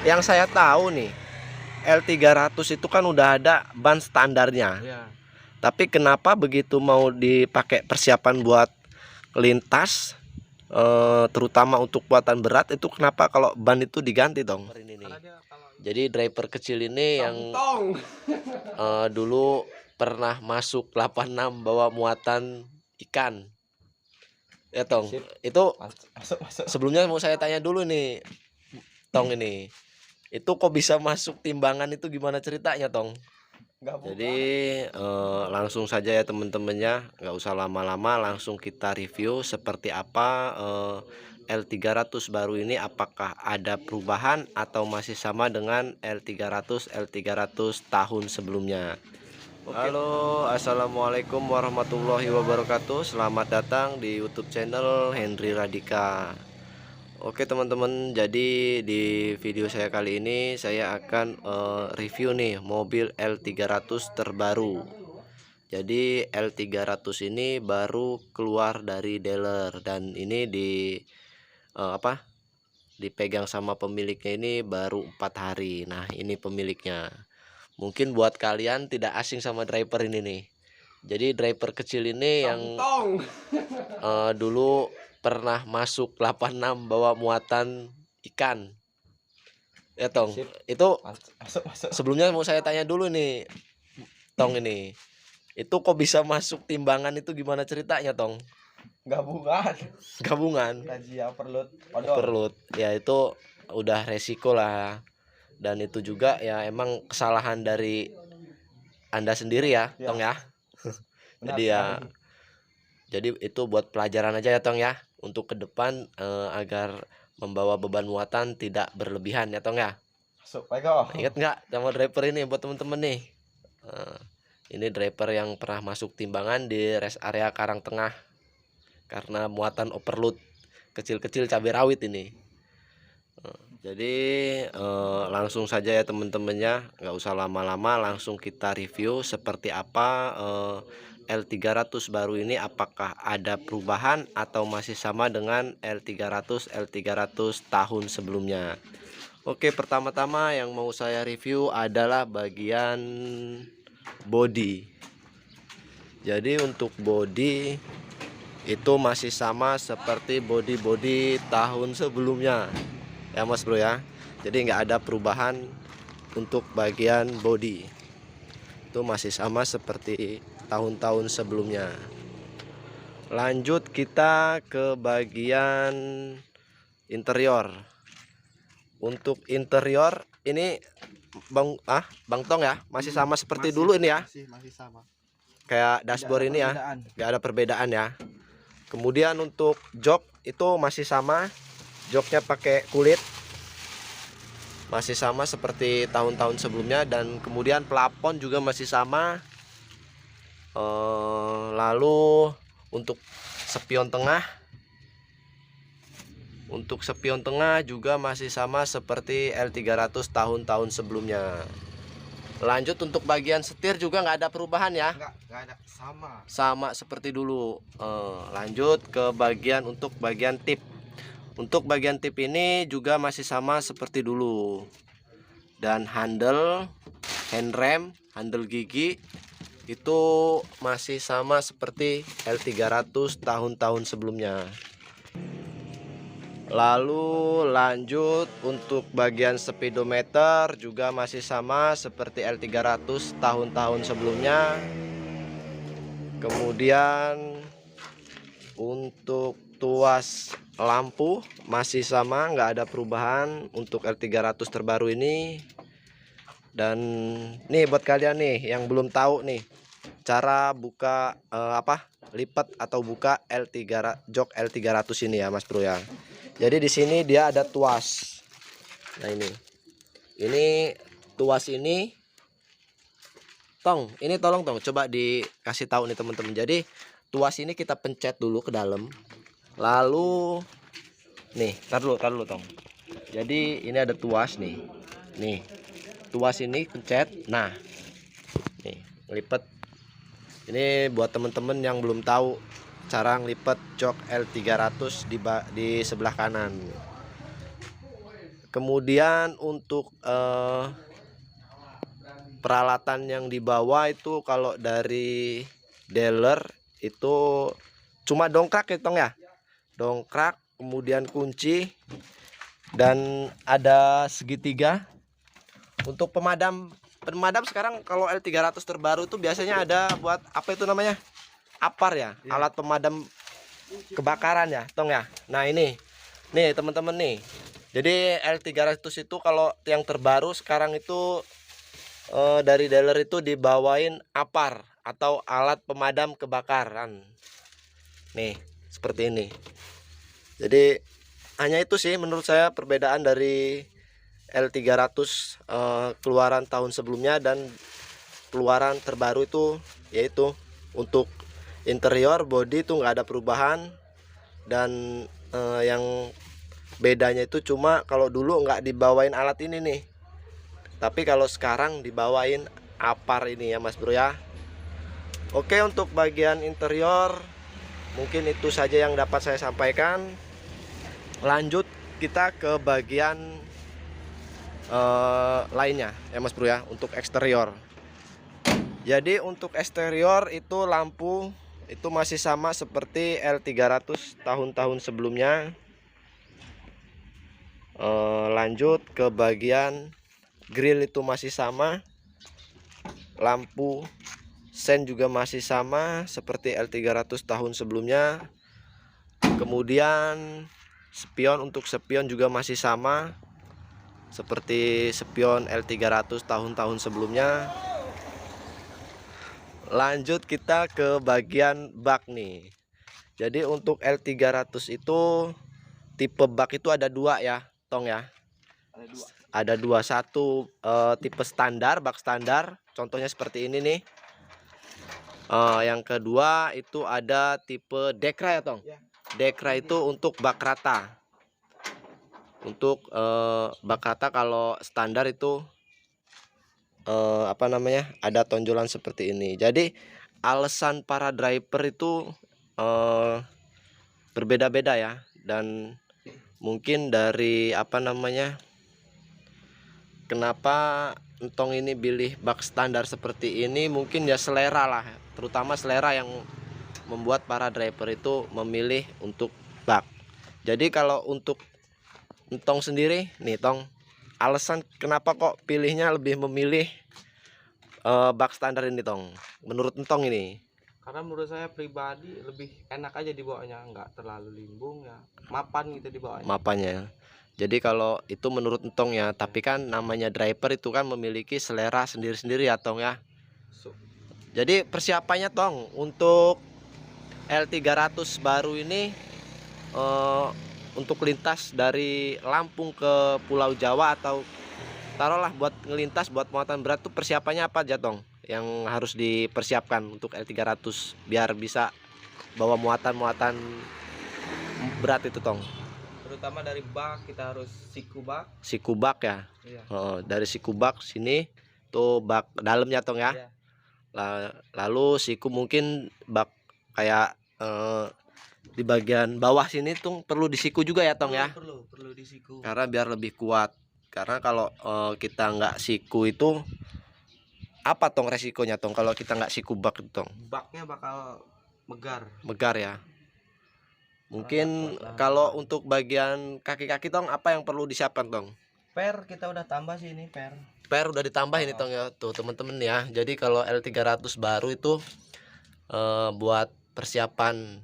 Yang saya tahu nih, L300 itu kan udah ada ban standarnya. Ya. Tapi kenapa begitu mau dipakai persiapan buat lintas, terutama untuk muatan berat, itu kenapa kalau ban itu diganti dong? Ini nih. Jadi driver kecil ini yang dulu pernah masuk 86 bawa muatan ikan. Ya Tong, Sip. itu Masuk. sebelumnya mau saya tanya dulu nih, Tong ini. Itu kok bisa masuk timbangan itu gimana ceritanya, Tong? Jadi langsung saja ya temen-temennya, nggak usah lama-lama, langsung kita review seperti apa L300 baru ini, apakah ada perubahan atau masih sama dengan L300 tahun sebelumnya. Halo, assalamualaikum warahmatullahi wabarakatuh. Selamat datang di YouTube channel Henry Radika. Oke teman-teman, jadi di video saya kali ini saya akan review nih mobil L300 terbaru. Jadi L300 ini baru keluar dari dealer dan ini dipegang sama pemiliknya ini baru 4 hari. Nah, ini pemiliknya. Mungkin buat kalian tidak asing sama driver ini nih. Jadi driver kecil ini yang dulu pernah masuk 86 bawa muatan ikan. Ya Tong, Sip. itu Masuk. sebelumnya mau saya tanya dulu nih, Tong ini. Itu kok bisa masuk timbangan itu gimana ceritanya, Tong? Gabungan. Gabungan. Razia perlut. Perlut. Ya itu udah resiko lah. Dan itu juga ya emang kesalahan dari Anda sendiri ya, Ya. Tong ya. Benar Jadi ya, sekali. jadi itu buat pelajaran aja ya Tong ya, untuk ke depan agar membawa beban muatan tidak berlebihan ya Tong ya. Masuk, Peko. Ingat nggak sama driver ini buat temen-temen nih? Eh, ini driver yang pernah masuk timbangan di rest area Karangtengah karena muatan overload kecil-kecil cabai rawit ini. Jadi langsung saja ya temen-temennya, nggak usah lama-lama, langsung kita review seperti apa L300 baru ini, apakah ada perubahan atau masih sama dengan L300 tahun sebelumnya. Oke, pertama-tama yang mau saya review adalah bagian body. Jadi untuk body itu masih sama seperti body-body tahun sebelumnya ya Mas Bro ya. Jadi nggak ada perubahan untuk bagian body, itu masih sama seperti tahun-tahun sebelumnya. Lanjut kita ke bagian interior. Untuk interior ini Bang Tong ya, masih sama seperti dulu ini ya. Masih sama. Kayak dashboard ini ya, nggak ada perbedaan ya. Kemudian untuk jok itu masih sama, joknya pakai kulit, masih sama seperti tahun-tahun sebelumnya. Dan kemudian plafon juga masih sama. Lalu untuk spion tengah, juga masih sama seperti L300 tahun-tahun sebelumnya. Lanjut untuk bagian setir juga nggak ada perubahan ya, Nggak ada, sama seperti dulu. Lanjut ke untuk bagian tip. Untuk bagian tip ini juga masih sama seperti dulu. Dan handrem, handle gigi itu masih sama seperti L300 tahun-tahun sebelumnya. Lalu lanjut untuk bagian speedometer juga masih sama seperti L300 tahun-tahun sebelumnya. Kemudian untuk tuas lampu masih sama, nggak ada perubahan untuk L300 terbaru ini. Dan nih buat kalian nih yang belum tahu nih cara buka lipat atau buka jok L300 ini ya Mas Bro ya. Jadi di sini dia ada tuas. Nah ini tuas ini, Tong, ini tolong Tong coba dikasih tahu nih teman-teman. Jadi tuas ini kita pencet dulu ke dalam. Lalu nih, tar dulu Tong. Jadi ini ada tuas nih. Nih. Tuas ini pencet. Nah. Nih, ngelipet. Ini buat teman-teman yang belum tahu cara ngelipet jok L300 di sebelah kanan. Kemudian untuk peralatan yang dibawa itu kalau dari dealer itu cuma dongkrak ya Tong ya, dongkrak, kemudian kunci, dan ada segitiga. Untuk pemadam sekarang kalau L300 terbaru itu biasanya ada buat apa itu namanya, APAR ya, alat pemadam kebakaran ya Tong ya. Nah ini nih teman-teman nih, jadi L300 itu kalau yang terbaru sekarang itu dari dealer itu dibawain APAR atau alat pemadam kebakaran. Nih seperti ini. Jadi hanya itu sih menurut saya perbedaan dari L300 keluaran tahun sebelumnya dan keluaran terbaru itu, yaitu untuk interior body itu nggak ada perubahan, dan yang bedanya itu cuma kalau dulu nggak dibawain alat ini nih, tapi kalau sekarang dibawain APAR ini ya Mas Bro ya. Oke, untuk bagian interior mungkin itu saja yang dapat saya sampaikan. Lanjut kita ke bagian lainnya ya Mas Bro ya, untuk eksterior. Jadi untuk eksterior itu lampu itu masih sama seperti L300 tahun-tahun sebelumnya. Lanjut ke bagian grill itu masih sama, lampu sen juga masih sama seperti L300 tahun sebelumnya. Kemudian spion, untuk spion juga masih sama seperti spion L300 tahun-tahun sebelumnya. Lanjut kita ke bagian bak nih. Jadi untuk L300 itu tipe bak itu ada dua ya Tong ya. Ada dua, satu tipe standar, bak standar, contohnya seperti ini nih. Yang kedua itu ada tipe dekra ya Tong. Dekra itu untuk bak rata. Untuk bak rata kalau standar itu apa namanya, ada tonjolan seperti ini. Jadi alasan para driver itu berbeda-beda ya, dan mungkin dari apa namanya, kenapa entong ini pilih bak standar seperti ini, mungkin ya selera lah, terutama selera yang membuat para driver itu memilih untuk bak. Jadi kalau untuk entong sendiri nih Tong, alasan kenapa kok pilihnya lebih memilih bak standar ini Tong, menurut entong ini? Karena menurut saya pribadi lebih enak aja dibawanya, nggak terlalu limbung ya, mapan gitu dibawanya. Mapanya. Jadi kalau itu menurut entong ya, tapi kan namanya driver itu kan memiliki selera sendiri-sendiri ya Tong ya. Jadi persiapannya Tong untuk L300 baru ini untuk lintas dari Lampung ke Pulau Jawa, atau taruhlah buat ngelintas buat muatan berat tuh persiapannya apa aja Tong yang harus dipersiapkan untuk L300 biar bisa bawa muatan-muatan berat itu Tong? Terutama dari bak kita harus siku bak. Siku bak ya. Iya. Dari siku bak sini tuh bak dalamnya Tong ya. Iya. Lalu siku mungkin bak kayak di bagian bawah sini tuh perlu disiku juga ya Tong ya. Perlu disiku. Karena biar lebih kuat. Karena kalau kita nggak siku itu apa Tong resikonya Tong kalau kita nggak siku bak itu Tong? Baknya bakal Megar ya. Mungkin kalau untuk bagian kaki-kaki Tong apa yang perlu disiapkan Tong? per kita udah tambah sih ini per Udah ditambah ini Tong ya, tuh temen-temen ya. Jadi kalau L300 baru itu buat persiapan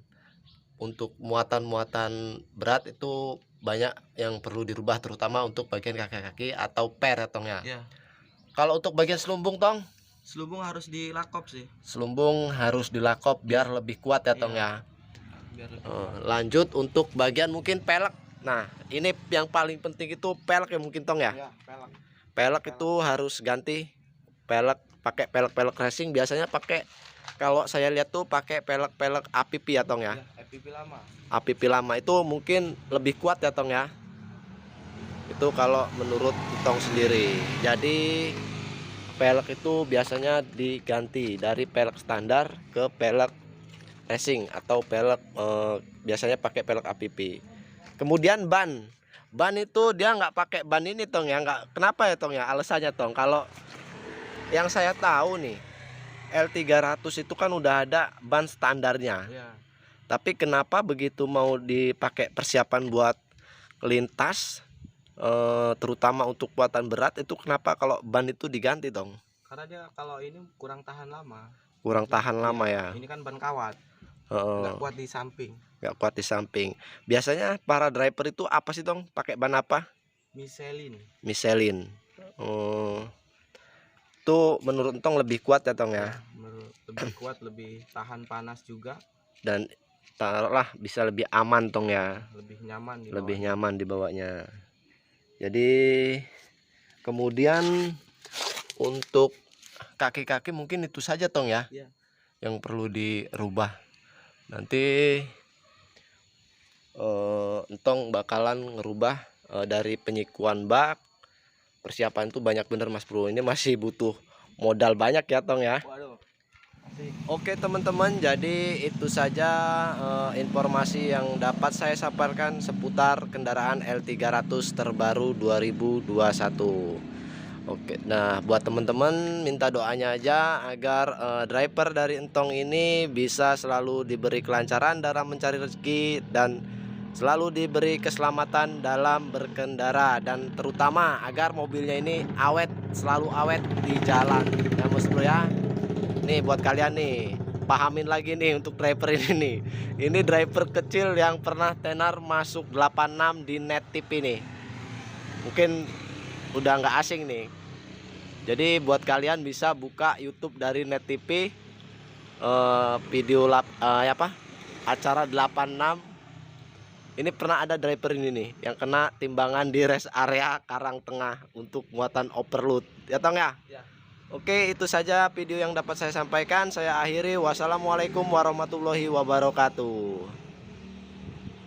untuk muatan-muatan berat itu banyak yang perlu dirubah, terutama untuk bagian kaki-kaki atau per ya Tong ya. ya. Kalau untuk bagian selumbung Tong, Selubung harus dilakop sih selumbung harus dilakop biar lebih kuat ya Tong ya. biar lebih Lanjut untuk bagian mungkin pelek. Nah ini yang paling penting itu pelek ya mungkin Tong ya. ya, pelek. Pelek itu harus ganti pelek, pakai pelek racing biasanya pakai, kalau saya lihat tuh pakai pelek APP ya Tong ya. FPV lama. APP lama itu mungkin lebih kuat ya Tong ya. Itu kalau menurut Tong sendiri. Jadi pelek itu biasanya diganti dari pelek standar ke pelek racing atau pelek biasanya pakai pelek APP. Kemudian ban ban itu dia nggak pakai ban ini Tong ya, nggak, kenapa ya Tong ya alasannya Tong? Kalau yang saya tahu nih L300 itu kan udah ada ban standarnya, Ya, tapi kenapa begitu mau dipakai persiapan buat lintas, terutama untuk muatan berat itu, kenapa kalau ban itu diganti Tong? karena dia kalau ini kurang tahan lama. Kurang tahan Iya, lama ya. Ini kan ban kawat, Heeh, nggak kuat di samping. nggak kuat di samping. Biasanya para driver itu apa sih Tong? Pakai ban apa? Michelin. Michelin. Itu menurut Tong lebih kuat ya Tong ya, Lebih kuat, lebih tahan panas juga, dan taruhlah bisa lebih aman Tong ya, lebih nyaman di lebih bawahnya. nyaman dibawanya. Jadi kemudian untuk kaki-kaki mungkin itu saja Tong ya, Iya. yang perlu dirubah. Nanti Entong bakalan ngerubah dari penyikuan bak. Persiapan itu banyak bener Mas Bro, ini masih butuh modal banyak ya Tong ya. Waduh. Oke teman-teman, jadi itu saja informasi yang dapat saya sampaikan seputar kendaraan L300 terbaru 2021. Oke, nah buat teman-teman minta doanya aja agar driver dari Entong ini bisa selalu diberi kelancaran dalam mencari rezeki dan selalu diberi keselamatan dalam berkendara, dan terutama agar mobilnya ini awet, selalu awet di jalan ya Mas Bro ya. Nih buat kalian nih, pahamin lagi nih untuk driver ini nih. Ini driver kecil yang pernah tenar masuk 86 di Net TV nih. Mungkin udah nggak asing nih. Jadi buat kalian bisa buka YouTube dari Net TV, video acara 86. Ini pernah ada driver ini nih yang kena timbangan di rest area Karangtengah untuk muatan overload. Ya Tong ya? Ya. Oke, itu saja video yang dapat saya sampaikan. Saya akhiri. Wassalamualaikum warahmatullahi wabarakatuh.